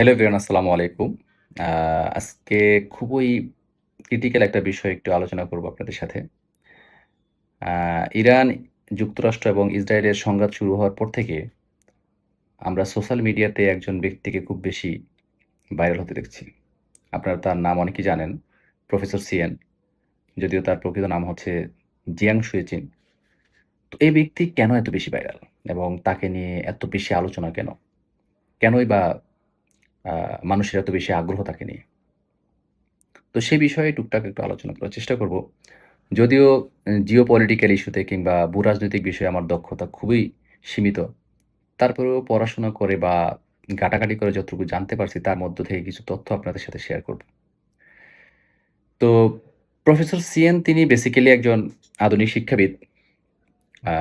Hello everyone, আসসালামু আলাইকুম। আ আজকে খুবই ক্রিটিক্যাল একটা বিষয় একটু আলোচনা করব আপনাদের সাথে। আ ইরান, যুক্তরাষ্ট্র এবং ইসরায়েলের সংঘাত শুরু হওয়ার পর থেকে আমরা সোশ্যাল মিডিয়াতে একজন ব্যক্তিকে খুব বেশি ভাইরাল হতে দেখছি। আপনারা তার নাম অনেকেই জানেন, প্রফেসর সিয়েন। যদিও তার প্রকৃত নাম হচ্ছে জিয়াং শুয়েচিন। তো এই ব্যক্তি কেন এত বেশি ভাইরাল? এবং তাকে নিয়ে এত বেশি আলোচনা কেন? কেনই বা আ মানুষের এত বেশি আগ্রহ তাকে নিয়ে? তো সে বিষয়ে টুকটাক একটু আলোচনা করার চেষ্টা করব। যদিও জিওপলিটিক্যাল ইস্যুতে কিংবা ভূরাজনৈতিক বিষয়ে আমার দক্ষতা খুবই সীমিত। তারপরেও পড়াশোনা করে বা ঘাটাঘাটি করে যতটুকু জানতে পারছি তার মধ্য থেকে কিছু তথ্য আপনাদের সাথে শেয়ার করব। তো প্রফেসর সিয়েন তিনি বেসিক্যালি একজন আধুনিক শিক্ষাবিদ। আ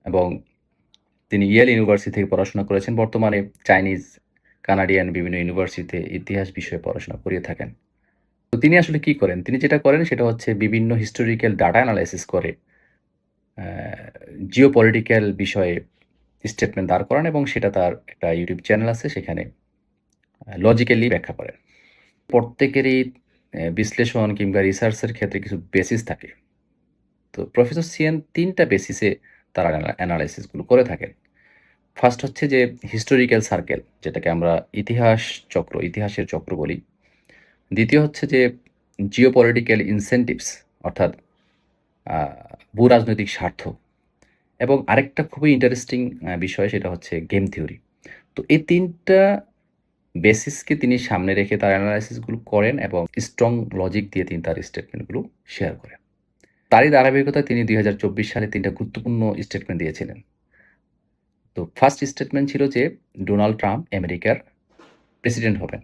এবং তিনি ইয়েল ইউনিভার্সিটি থেকে পড়াশোনা করেছেন। বর্তমানে চাইনিজ, কানাডিয়ান বিভিন্ন ইউনিভার্সিটিতে ইতিহাস বিষয়ে পড়াশোনা করিয়ে থাকেন। তো তিনি আসলে কি করেন? তিনি যেটা করেন সেটা হচ্ছে বিভিন্ন হিস্টোরিক্যাল ডাটা এনালাইসিস করে অ্যা জিওপলিটিক্যাল বিষয়ে স্টেটমেন্ট দাঁড় করান এবং সেটা তার একটা ইউটিউব চ্যানেল আছে সেখানে লজিক্যালি ব্যাখ্যা করেন। প্রত্যেকেরই বিশ্লেষণ কিংবা রিসার্চ এর ক্ষেত্রে কিছু বেসিস থাকে। তো প্রফেসর সিয়েন ৩ টা বেসিসে তারা এনালাইসিস গুলো করে থাকেন। ফার্স্ট হচ্ছে যে হিস্টোরিক্যাল সার্কেল যেটাকে আমরা ইতিহাসের চক্র বলি। দ্বিতীয় হচ্ছে যে জিওপলিটিক্যাল ইনসেনটিভস অর্থাৎ আ ভূ-রাজনৈতিক স্বার্থ এবং আরেকটা খুবই ইন্টারেস্টিং বিষয় সেটা হচ্ছে গেম থিওরি। তো এই ৩ টা বেসিসকে তিনি সামনে রেখে তার এনালাইসিস গুলো করেন এবং স্ট্রং লজিক দিয়ে তিনি তার স্টেটমেন্ট গুলো শেয়ার করেন। তারই ধারাবাহিকতায় তিনি ২০২৪ সালে ৩ টা গুরুত্বপূর্ণ স্টেটমেন্ট দিয়েছিলেন। তো ফার্স্ট স্টেটমেন্ট ছিল যে ডোনাল্ড ট্রাম্প আমেরিকার প্রেসিডেন্ট হবেন।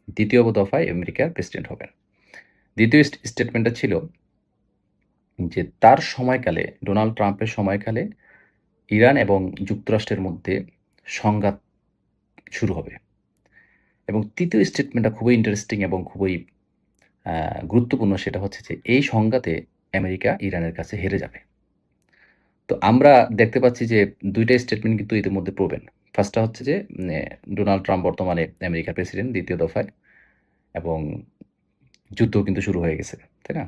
দ্বিতীয় দফায় আমেরিকার প্রেসিডেন্ট হবেন। দ্বিতীয় স্টেটমেন্টটা ছিল যে তার সময়কালে ডোনাল্ড ট্রাম্পের সময়কালে ইরান এবং যুক্তরাষ্ট্রের মধ্যে সংঘাত শুরু হবে। এবং তৃতীয় স্টেটমেন্টটা খুবই ইন্টারেস্টিং এবং খুবই আ গুরুত্বপূর্ণ সেটা হচ্ছে যে এই সংঘাতে আমেরিকা ইরানের কাছে হেরে যাবে। তো আমরা দেখতে পাচ্ছি যে ২ টা স্টেটমেন্ট কিন্তু ইতিমধ্যে প্রুভেন। ফার্স্টটা হচ্ছে যে ডোনাল্ড ট্রাম্প বর্তমানে আমেরিকার প্রেসিডেন্ট ২য় দফায় এবং যুদ্ধও কিন্তু শুরু হয়ে গেছে। তাই না?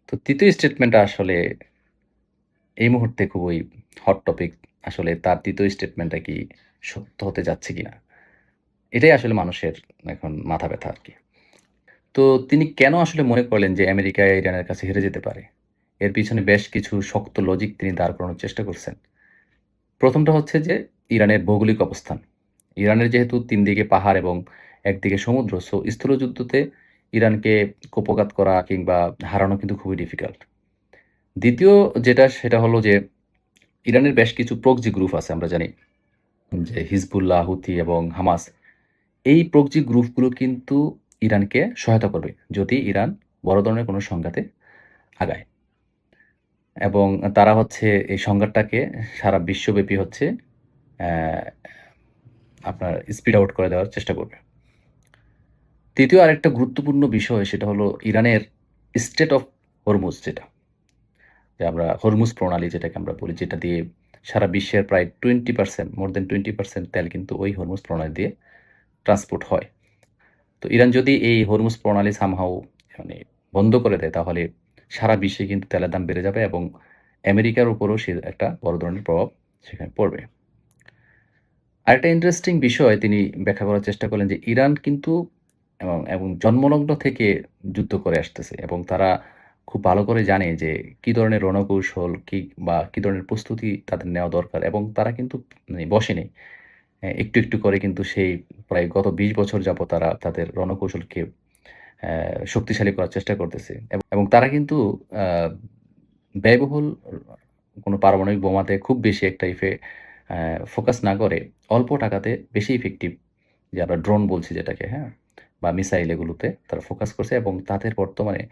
তো ৩য় স্টেটমেন্টটা আসলে এই মুহূর্তে খুবই হট টপিক। আসলে তার ৩য় স্টেটমেন্টটা কি সত্য হতে যাচ্ছে কিনা? এটাই আসলে মানুষের এখন মাথা ব্যাথা আরকি। তো তিনি কেন আসলে মনে করলেন যে আমেরিকা ইরানের কাছে হেরে যেতে পারে? এর পিছনে বেশ কিছু শক্ত লজিক তিনি দাঁড় করানোর চেষ্টা করছেন। ১ম টা হচ্ছে যে ইরানের ভৌগোলিক অবস্থান। ইরানের যেহেতু ৩ দিকে পাহাড় এবং একদিকে সমুদ্র, সো স্থলযুদ্ধতে ইরানকে কুপঘাত করা কিংবা হারানো কিন্তু খুবই ডিফিকাল্ট। ২য় যেটা সেটা হলো যে ইরানের বেশ কিছু প্রক্সি গ্রুপ আছে আমরা জানি যে হিজবুল্লাহ, হুথি এবং হামাস। এই প্রক্সি গ্রুপগুলো কিন্তু ইরানকে সহায়তা করবে যদি ইরান বড় ধরনের কোনো সংঘাতে আগায়। এবং তারা হচ্ছে এই সংঘাতটাকে সারা বিশ্বব্যাপী হচ্ছে অ্যা আপনার স্পিড আউট করে দেওয়ার চেষ্টা করবে। ৩য় আরেকটা গুরুত্বপূর্ণ বিষয় সেটা হলো ইরানের স্টেট অফ হরমুজ যেটা। যে আমরা হরমুজ প্রণালী যেটাকে আমরা বলি যেটা দিয়ে সারা বিশ্বের প্রায় 20% মোর দ্যান 20% তেল কিন্তু ওই হরমুজ প্রণালী দিয়ে ট্রান্সপোর্ট হয়। তো ইরান যদি এই হরমুজ প্রণালী সামহাউ মানে বন্ধ করে দেয় তাহলে সারা বিশ্বে কিন্তু তেলের দাম বেড়ে যাবে এবং আমেরিকার উপরেও সে একটা বড় ধরনের প্রভাব সেখানে পড়বে। আরেকটা ইন্টারেস্টিং বিষয় তিনি ব্যাখ্যা করার চেষ্টা করলেন যে ইরান কিন্তু এবং জন্মলগ্ন থেকে যুদ্ধ করে আসতেছে এবং তারা খুব ভালো করে জানে যে কি ধরনের রণকৌশল বা কি ধরনের প্রস্তুতি তাদের নেওয়া দরকার এবং তারা কিন্তু মানে বসেনি। একটু, একটু করে কিন্তু সেই প্রায় গত ২০ বছর যাবৎ তারা তাদের রণকৌশলকে শক্তিশালী করার চেষ্টা করতেছে এবং তারা কিন্তু আ ব্যয়বহুল কোনো পারমাণবিক বোমাতে খুব বেশি একটা অ্যা ফোকাস না করে অল্প টাকাতে বেশি ইফেক্টিভ যে আমরা ড্রোন বলছি যেটাকে, হ্যাঁ? বা মিসাইল এগুলোতে তারা ফোকাস করছে এবং তাদের বর্তমানে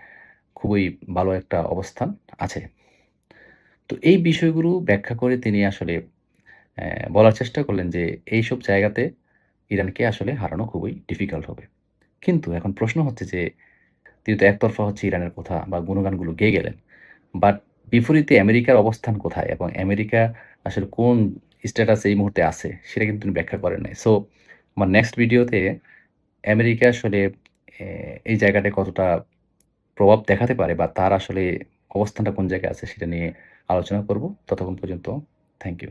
খুবই ভালো একটা অবস্থান আছে। তো এই বিষয়গুলো ব্যাখ্যা করে তিনি আসলে বলার চেষ্টা করলেন যে এইসব জায়গাতে ইরানকে আসলে হারানো খুবই ডিফিকাল্ট হবে। কিন্তু এখন প্রশ্ন হচ্ছে যে তিনি তো একতরফা হচ্ছে ইরানের কথা বা গুণগানগুলো গেয়ে গেলেন। বাট বিপরীতে আমেরিকার অবস্থান কোথায়? এবং আমেরিকা আসলে কোন স্ট্যাটাস এই মুহূর্তে আছে, সেটা কিন্তু তিনি ব্যাখ্যা করেন নাই। সো আমার নেক্সট ভিডিওতে আমেরিকা আসলে এই জায়গাটায় কতটা প্রভাব দেখাতে পারে বা তার আসলে অবস্থানটা কোন জায়গায় আছে সেটা নিয়ে আলোচনা করব। ততক্ষণ পর্যন্ত থ্যাংক ইউ।